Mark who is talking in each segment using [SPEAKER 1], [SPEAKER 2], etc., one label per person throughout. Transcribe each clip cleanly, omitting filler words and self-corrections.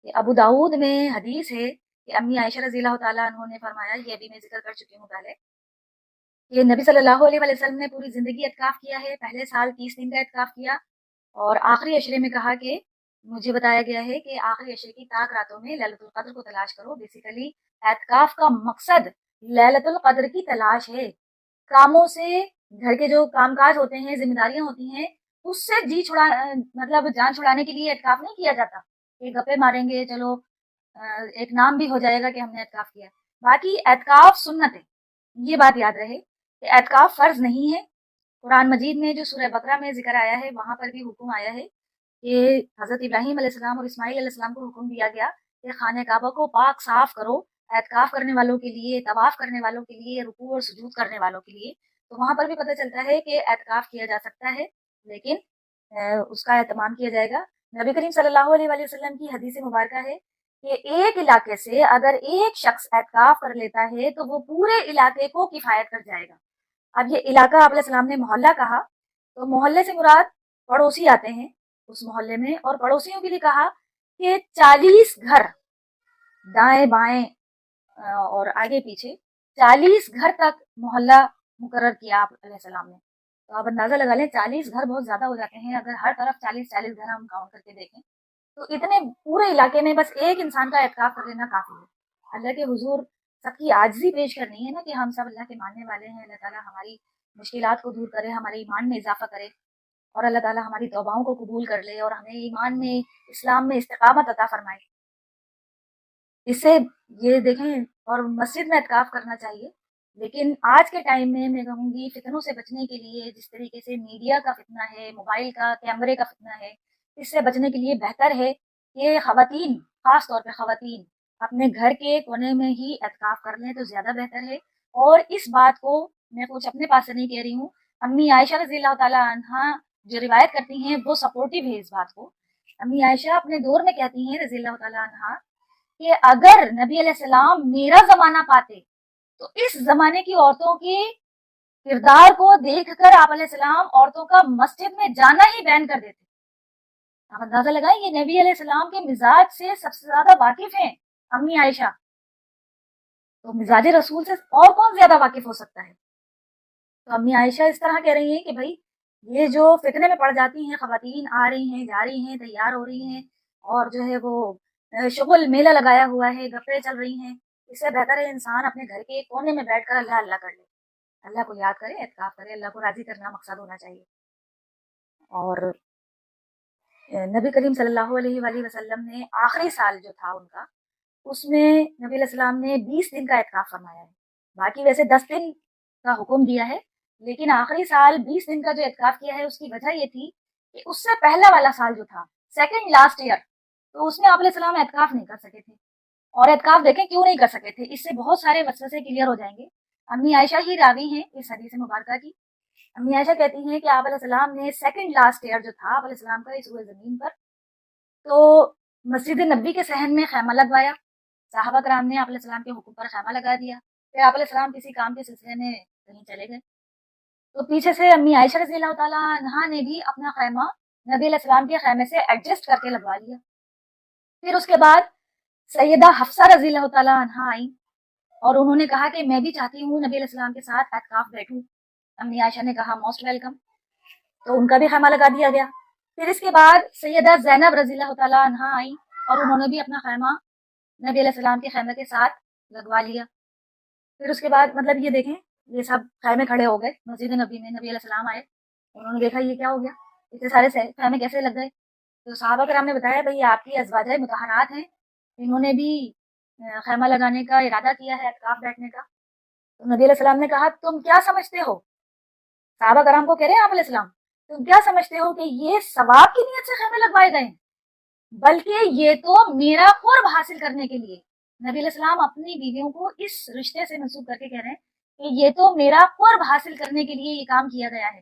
[SPEAKER 1] کہ ابو داؤد میں حدیث ہے کہ امی عائشہ رضی اللہ تعالیٰ عنہ نے فرمایا، یہ ابھی میں ذکر کر چکی ہوں پہلے، کہ نبی صلی اللہ علیہ وسلم نے پوری زندگی اعتکاف کیا ہے. پہلے سال 30 دن کا اعتکاف کیا، اور آخری عشرے میں کہا کہ مجھے بتایا گیا ہے کہ آخری عشرے کی طاق راتوں میں للت القدر کو تلاش کرو. بیسیکلی اعتکاف کا مقصد للت القدر کی تلاش ہے. کاموں سے، گھر کے جو کام کاج ہوتے ہیں، ذمہ داریاں ہوتی ہیں، اس سے جی چھڑا مطلب جان چھڑانے کے لیے اعتکاف نہیں کیا جاتا کہ گپے ماریں گے، چلو ایک نام بھی ہو جائے گا کہ ہم نے اعتکاف کیا. باقی اعتکاف سنت ہے، یہ بات یاد رہے کہ اعتکاف فرض نہیں ہے. قرآن مجید میں جو سورہ بقرہ میں ذکر آیا ہے، وہاں پر بھی حکم آیا ہے کہ حضرت ابراہیم علیہ السلام اور اسماعیل علیہ السلام کو حکم دیا گیا کہ خانہ کعبہ کو پاک صاف کرو، اعتکاف کرنے والوں کے لیے، طواف کرنے والوں کے لیے، رکوع اور سجود کرنے والوں کے لیے. تو وہاں پر بھی پتہ چلتا ہے کہ اعتکاف کیا جا سکتا ہے، لیکن اس کا اہتمام کیا جائے گا. نبی کریم صلی اللہ علیہ وآلہ وسلم کی حدیث مبارکہ ہے کہ ایک علاقے سے اگر ایک شخص اعتکاف کر لیتا ہے تو وہ پورے علاقے کو کفایت کر جائے گا. اب یہ علاقہ آپ علیہ السلام نے محلہ کہا، تو محلے سے مراد پڑوسی آتے ہیں اس محلے میں، اور پڑوسیوں کے لیے کہا کہ 40 گھر دائیں بائیں اور آگے پیچھے 40 گھر تک محلہ مقرر کیا آپ علیہ السلام نے. تو آپ اندازہ لگا لیں 40 گھر بہت زیادہ ہو جاتے ہیں. اگر ہر طرف 40 گھر ہم کاؤنٹ کر کے دیکھیں تو اتنے پورے علاقے میں بس ایک انسان کا اعتکاف کر لینا کافی ہے. اللہ کے حضور سب کی عاجزی پیش کرنی ہے نا، کہ ہم سب اللہ کے ماننے والے ہیں. اللہ تعالیٰ ہماری مشکلات کو دور کرے، ہمارے ایمان میں اضافہ کرے، اور اللہ تعالیٰ ہماری توباؤں کو قبول کر لے اور ہمیں ایمان میں، اسلام میں استقامت عطا فرمائے. اس سے یہ دیکھیں، اور مسجد میں اعتکاف کرنا چاہیے. لیکن آج کے ٹائم میں کہوں گی فتنوں سے بچنے کے لیے، جس طریقے سے میڈیا کا فتنہ ہے، موبائل کا، کیمرے کا فتنہ ہے، اس سے بچنے کے لیے بہتر ہے کہ خواتین، خاص طور پہ خواتین، اپنے گھر کے کونے میں ہی اعتکاف کر لیں تو زیادہ بہتر ہے. اور اس بات کو میں کچھ اپنے پاس سے نہیں کہہ رہی ہوں، امی عائشہ رضی اللہ تعالیٰ عنہا جو روایت کرتی ہیں وہ سپورٹیو ہے اس بات کو. امی عائشہ اپنے دور میں کہتی ہیں رضی اللہ تعالیٰ عنہا کہ اگر نبی علیہ السلام میرا زمانہ پاتے تو اس زمانے کی عورتوں کی کردار کو دیکھ کر آپ علیہ السلام عورتوں کا مسجد میں جانا ہی بین کر دیتے. آپ اندازہ لگائیں، یہ نبی علیہ السلام کے مزاج سے سب سے زیادہ واقف ہیں امی عائشہ، تو مزاج رسول سے اور کون زیادہ واقف ہو سکتا ہے. تو امی عائشہ اس طرح کہہ رہی ہیں کہ بھائی یہ جو فتنے میں پڑ جاتی ہیں خواتین، آ رہی ہیں، جا رہی ہیں، تیار ہو رہی ہیں، اور جو ہے وہ شغل میلہ لگایا ہوا ہے، گپے چل رہی ہیں، اس سے بہتر ہے انسان اپنے گھر کے کونے میں بیٹھ کر اللہ اللہ کر لے، اللہ کو یاد کرے، اعتکاف کرے. اللہ کو راضی کرنا مقصد ہونا چاہیے. اور نبی کریم صلی اللہ علیہ وآلہ وسلم نے آخری سال جو تھا ان کا، اس میں نبی علیہ السلام نے 20 دن کا اعتکاف فرمایا ہے. باقی ویسے 10 دن کا حکم دیا ہے، لیکن آخری سال 20 دن کا جو اعتکاف کیا ہے اس کی وجہ یہ تھی کہ اس سے پہلا والا سال جو تھا، سیکنڈ لاسٹ ایئر، تو اس میں آپ علیہ السلام اعتکاف نہیں کر سکے تھے. اور اعتکاف دیکھیں کیوں نہیں کر سکے تھے، اس سے بہت سارے وسوسے کلیئر ہو جائیں گے. امی عائشہ ہی راوی ہیں اس حدیث مبارکہ کی. امی عائشہ کہتی ہیں کہ آپ علیہ السلام نے سیکنڈ لاسٹ ایئر جو تھا آپ علیہ السلام کا اس روئے زمین پر، تو مسجد نبی کے صحن میں خیمہ لگوایا. صحابہ کرام نے آپ علیہ السلام کے حکم پر خیمہ لگا دیا. پھر آپ علیہ السلام کسی کام کے سلسلے میں کہیں چلے گئے، تو پیچھے سے امی عائشہ رضی اللہ تعالیٰ عنہا نے بھی اپنا خیمہ نبی علیہ السلام کے خیمے سے ایڈجسٹ کر کے لگوا لیا. پھر اس کے بعد سیدہ حفصہ رضی اللہ تعالیٰ عنہا آئیں اور انہوں نے کہا کہ میں بھی چاہتی ہوں نبی علیہ السلام کے ساتھ اعتکاف بیٹھوں. امی عائشہ نے کہا موسٹ ویلکم، تو ان کا بھی خیمہ لگا دیا گیا. پھر اس کے بعد سیدہ زینب رضی اللہ تعالیٰ عنہا آئیں اور انہوں نے بھی اپنا خیمہ نبی علیہ السلام کے خیمے کے ساتھ لگوا لیا. پھر اس کے بعد مطلب یہ دیکھیں، یہ سب خیمے کھڑے ہو گئے مسجد نبی میں. نبی علیہ السلام آئے، انہوں نے دیکھا یہ کیا ہو گیا، اتنے سارے خیمے کیسے لگ گئے. تو صحابہ کرام نے بتایا بھائی آپ کی ازواجہ مطہرات ہیں، انہوں نے بھی خیمہ لگانے کا ارادہ کیا ہے، اعتکاف بیٹھنے کا. تو نبی علیہ السلام نے کہا تم کیا سمجھتے ہو، صحابہ کرام کو کہہ رہے ہیں آپ علیہ السلام، تم کیا سمجھتے ہو کہ یہ ثواب کی نیت سے خیمے لگوائے گئے ہیں، بلکہ یہ تو میرا قرب حاصل کرنے کے لیے. نبی علیہ السلام اپنی بیویوں کو اس رشتے سے منسوب کر کے کہہ رہے ہیں کہ یہ تو میرا قرب حاصل کرنے کے لیے یہ کام کیا گیا ہے.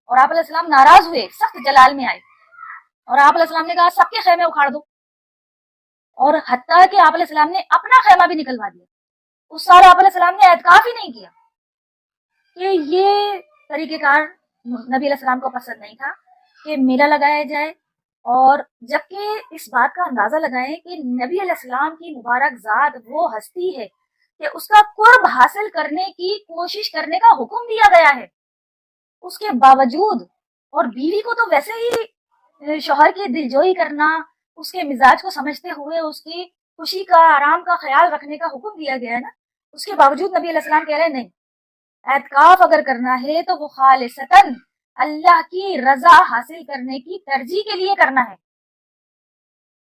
[SPEAKER 1] اور آپ علیہ السلام ناراض ہوئے، سخت جلال میں آئے، اور آپ علیہ السلام نے کہا سب کے خیمے اکھاڑ دو. اور حتیٰ کہ آپ علیہ السلام نے اپنا خیمہ بھی نکلوا دیا. اس سال آپ علیہ السلام نے اعتکاف ہی نہیں کیا. کہ یہ طریقہ کار نبی علیہ السلام کو پسند نہیں تھا کہ میلہ لگایا جائے اور جبکہ اس بات کا اندازہ لگائیں کہ نبی علیہ السلام کی مبارک ذات وہ ہستی ہے کہ اس کا قرب حاصل کرنے کی کوشش کرنے کا حکم دیا گیا ہے، اس کے باوجود، اور بیوی کو تو ویسے ہی شوہر کی دلجوئی کرنا، اس کے مزاج کو سمجھتے ہوئے اس کی خوشی کا، آرام کا خیال رکھنے کا حکم دیا گیا ہے نا، اس کے باوجود نبی علیہ السلام کہہ رہے ہیں نہیں، اعتکاف اگر کرنا ہے تو وہ خالصتاً اللہ کی رضا حاصل کرنے کی ترجیح کے لیے کرنا ہے،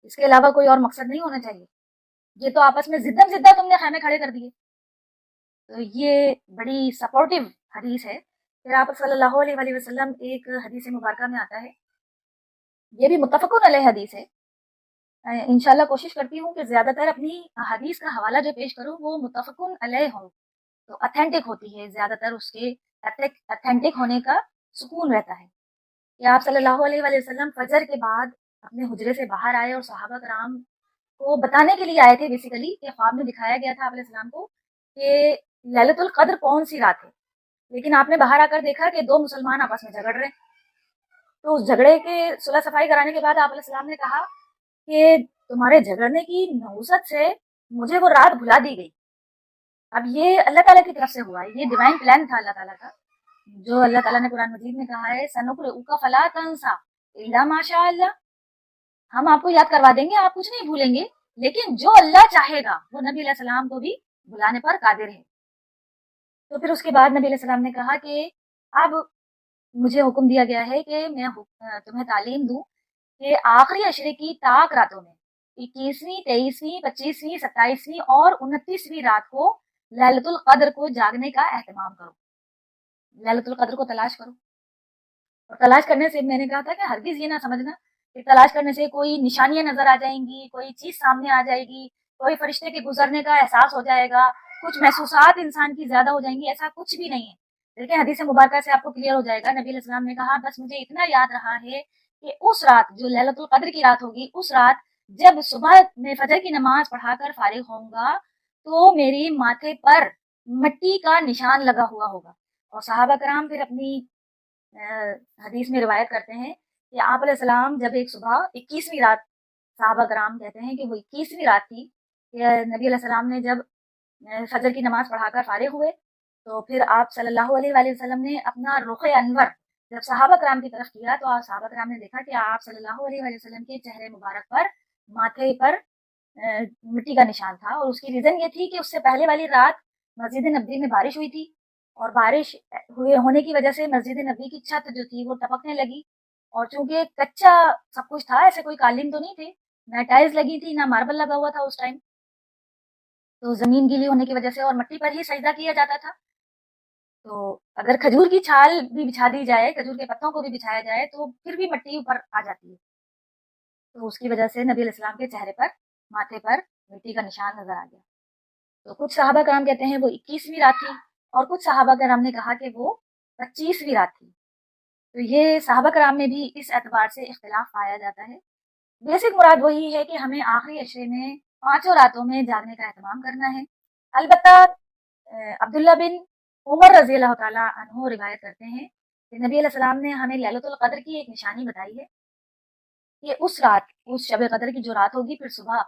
[SPEAKER 1] اس کے علاوہ کوئی اور مقصد نہیں ہونا چاہیے۔ یہ تو آپس میں زدہ تم نے خیمے کھڑے کر دیے۔ تو یہ بڑی سپورٹیو حدیث ہے۔ پھر آپ صلی اللہ علیہ وآلہ وسلم ایک حدیث مبارکہ میں آتا ہے، یہ بھی متفقن علیہ حدیث ہے۔ انشاءاللہ کوشش کرتی ہوں کہ زیادہ تر اپنی حدیث کا حوالہ جو پیش کروں وہ متفقن علیہ ہوں، تو اتھینٹک ہوتی ہے، زیادہ تر اس کے اتھینٹک ہونے کا سکون رہتا ہے۔ کہ آپ صلی اللہ علیہ وآلہ وسلم فجر کے بعد اپنے حجرے سے باہر آئے اور صحابہ کرام کو بتانے کے لیے آئے تھے بیسیکلی، کہ خواب میں دکھایا گیا تھا آپ علیہ السلام کو کہ ليلۃ القدر کون سی رات ہے، لیکن آپ نے باہر آ کر دیکھا کہ دو مسلمان آپس میں جھگڑ رہے ہیں۔ تو اس جھگڑے کے صلح صفائی کرانے کے بعد آپ علیہ السلام نے کہا کہ تمہارے جھگڑنے کی نحوست سے مجھے وہ رات بھلا دی گئی۔ اب یہ اللہ تعالیٰ کی طرف سے ہوا ہے، یہ ڈیوائن پلان تھا اللہ تعالیٰ کا، جو اللہ تعالیٰ نے قرآن مجید میں کہا ہے سَنُقْرِئُكَ فَلَا تَنْسَىٰ إِلَّا مَا شَاءَ اللَّهُ، ہم آپ کو یاد کروا دیں گے، آپ کچھ نہیں بھولیں گے، لیکن جو اللہ چاہے گا وہ نبی علیہ السلام کو بھی بھلانے پر قادر ہے۔ تو پھر اس کے بعد نبی علیہ السلام نے کہا کہ اب مجھے حکم دیا گیا ہے کہ میں تمہیں تعلیم دوں کہ آخری عشرے کی طاق راتوں میں 21ویں، 23ویں، 25ویں، 27ویں اور 29ویں رات کو ليلۃ القدر کو جاگنے کا اہتمام کرو، ليلۃ القدر کو تلاش کرو۔ اور تلاش کرنے سے میں نے کہا تھا کہ ہرگز یہ نہ سمجھنا کہ تلاش کرنے سے کوئی نشانیاں نظر آ جائیں گی، کوئی چیز سامنے آ جائے گی، کوئی فرشتے کے گزرنے کا احساس ہو جائے گا، کچھ محسوسات انسان کی زیادہ ہو جائیں گی، ایسا کچھ بھی نہیں ہے۔ لیکن حدیث مبارکہ سے آپ کو کلیئر ہو جائے گا، نبی علیہ السلام نے کہا بس مجھے اتنا یاد رہا ہے کہ اس رات جو ليلۃ القدر کی رات ہوگی، اس رات جب صبح میں فجر کی نماز پڑھا کر فارغ ہوں گا تو میری ماتھے پر مٹی کا نشان لگا ہوا ہوگا۔ اور صحابہ کرام پھر اپنی حدیث میں روایت کرتے ہیں کہ آپ علیہ السلام جب ایک صبح 21ویں رات، صحابہ کرام کہتے ہیں کہ وہ 21ویں رات تھی کہ نبی علیہ السلام نے جب فجر کی نماز پڑھا کر فارغ ہوئے تو پھر آپ صلی اللہ علیہ وآلہ وسلم نے اپنا رخ انور جب صحابہ کرام کی طرف کیا تو آپ صحابہ کرام نے دیکھا کہ آپ صلی اللہ علیہ وآلہ وسلم کے چہرے مبارک پر، ماتھے پر مٹی کا نشان تھا، اور اس کی ریزن یہ تھی کہ اس سے پہلے والی رات مسجد نبوی میں بارش ہوئی تھی، اور بارش ہونے کی وجہ سے مسجد نبوی کی چھت جو تھی وہ ٹپکنے لگی، اور چونکہ کچا سب کچھ تھا، ایسے کوئی قالین تو نہیں تھے، نہ ٹائلز لگی تھی، نہ ماربل لگا ہوا تھا اس ٹائم، تو زمین گیلی ہونے کی وجہ سے اور مٹی پر ہی سجدہ کیا جاتا تھا۔ تو اگر کھجور کی چھال بھی بچھا دی جائے، کھجور کے پتوں کو بھی بچھایا جائے تو پھر بھی مٹی اوپر آ جاتی ہے، تو اس کی وجہ سے نبی علیہ السلام کے چہرے پر، ماتھے پر مٹی کا نشان نظر آ گیا۔ تو کچھ صحابہ کرام کہتے ہیں وہ 21ویں رات تھی، اور کچھ صحابہ کرام نے کہا کہ وہ 25ویں رات تھی۔ تو یہ صحابہ کرام میں بھی اس اعتبار سے اختلاف پایا جاتا ہے۔ بیسک مراد وہی ہے کہ ہمیں آخری عشرے میں 5 راتوں میں جاگنے کا اہتمام کرنا ہے۔ البتہ عبداللہ بن عمر رضی اللہ تعالیٰ عنہ روایت کرتے ہیں کہ نبی علیہ السلام نے ہمیں ليلۃ القدر کی ایک نشانی بتائی ہے کہ اس رات، اس شب قدر کی جو رات ہوگی، پھر صبح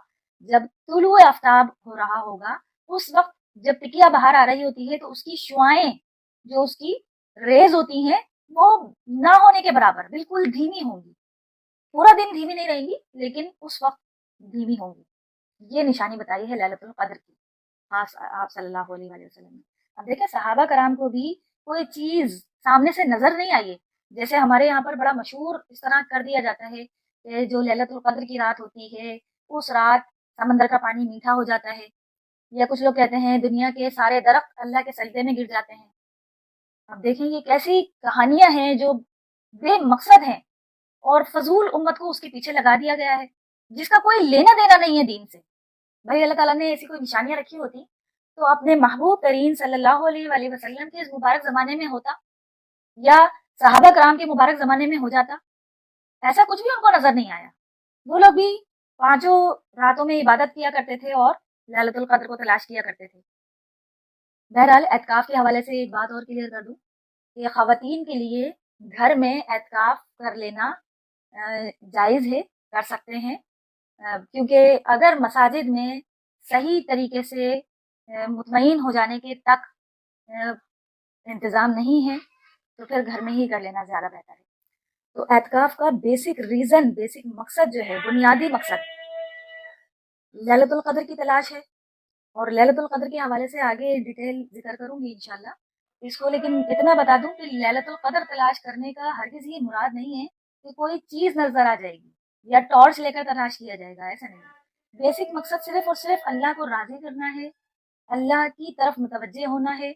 [SPEAKER 1] جب طلوع آفتاب ہو رہا ہوگا، اس وقت جب ٹکیا باہر آ رہی ہوتی ہے تو اس کی شعائیں، جو اس کی ریز ہوتی ہیں، وہ نہ ہونے کے برابر بالکل دھیمی ہوں گی، پورا دن دھیمی نہیں رہیں گی لیکن اس وقت دھیمی ہوں گی۔ یہ نشانی بتائی ہے ليلۃ القدر کی آپ صلی اللہ علیہ وآلہ وسلم نے۔ اب دیکھیں صحابہ کرام کو بھی کوئی چیز سامنے سے نظر نہیں آئی ہے، جیسے ہمارے یہاں پر بڑا مشہور اس طرح کر دیا جاتا ہے کہ جو ليلۃ القدر کی رات ہوتی ہے اس رات سمندر کا پانی میٹھا ہو جاتا ہے، یا کچھ لوگ کہتے ہیں دنیا کے سارے درخت اللہ کے سجدے میں گر جاتے ہیں۔ اب دیکھیں یہ کیسی کہانیاں ہیں جو بے مقصد ہیں، اور فضول امت کو اس کے پیچھے لگا دیا گیا ہے، جس کا کوئی لینا دینا نہیں ہے دین سے۔ بھائی اللہ تعالیٰ نے ایسی کوئی نشانیاں رکھی ہوتی تو اپنے محبوب کریم صلی اللہ علیہ وآلہ وسلم کے اس مبارک زمانے میں ہوتا، یا صحابہ کرام کے مبارک زمانے میں ہو جاتا، ایسا کچھ بھی ان کو نظر نہیں آیا۔ وہ لوگ بھی 5 راتوں میں عبادت کیا کرتے تھے اور ليلۃ القدر کو تلاش کیا کرتے تھے۔ بہرحال اعتکاف کے حوالے سے ایک بات اور کلیئر کر دوں کہ خواتین کے لیے گھر میں اعتکاف کر لینا جائز ہے، کر سکتے ہیں، کیونکہ اگر مساجد میں صحیح طریقے سے مطمئن ہو جانے کے تک انتظام نہیں ہے تو پھر گھر میں ہی کر لینا زیادہ بہتر ہے۔ تو اعتکاف کا بیسک ریزن، بیسک مقصد جو ہے، بنیادی مقصد للیلۃ القدر کی تلاش ہے، اور للیلۃ القدر کے حوالے سے آگے ڈیٹیل ذکر کروں گی انشاءاللہ اس کو، لیکن اتنا بتا دوں کہ للیلۃ القدر تلاش کرنے کا ہرگز یہ مراد نہیں ہے کہ کوئی چیز نظر آ جائے گی یا ٹارچ لے کر تلاش کیا جائے گا، ایسا نہیں ہے۔ بیسک مقصد صرف اور صرف اللہ کو راضی کرنا ہے، اللہ کی طرف متوجہ ہونا ہے۔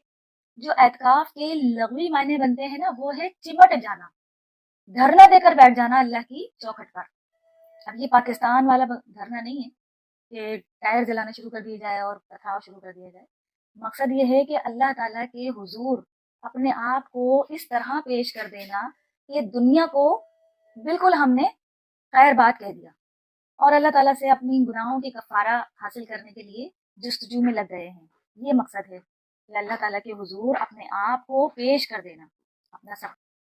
[SPEAKER 1] جو اعتکاف کے لغوی معنی بنتے ہیں نا، وہ ہے چمٹ جانا، دھرنا دے کر بیٹھ جانا اللہ کی چوکھٹ پر۔ اب یہ پاکستان والا دھرنا نہیں ہے کہ ٹائر جلانا شروع کر دیا جائے اور پتھراؤ شروع کر دیا جائے۔ مقصد یہ ہے کہ اللہ تعالیٰ کے حضور اپنے آپ کو اس طرح پیش کر دینا کہ دنیا کو بالکل ہم نے خیر بات کہہ دیا، اور اللہ تعالیٰ سے اپنی گناہوں کی کفارہ حاصل کرنے کے لیے جستجو میں لگ گئے ہیں۔ یہ مقصد ہے کہ اللہ تعالیٰ کے حضور اپنے آپ کو پیش کر دینا، اپنا سب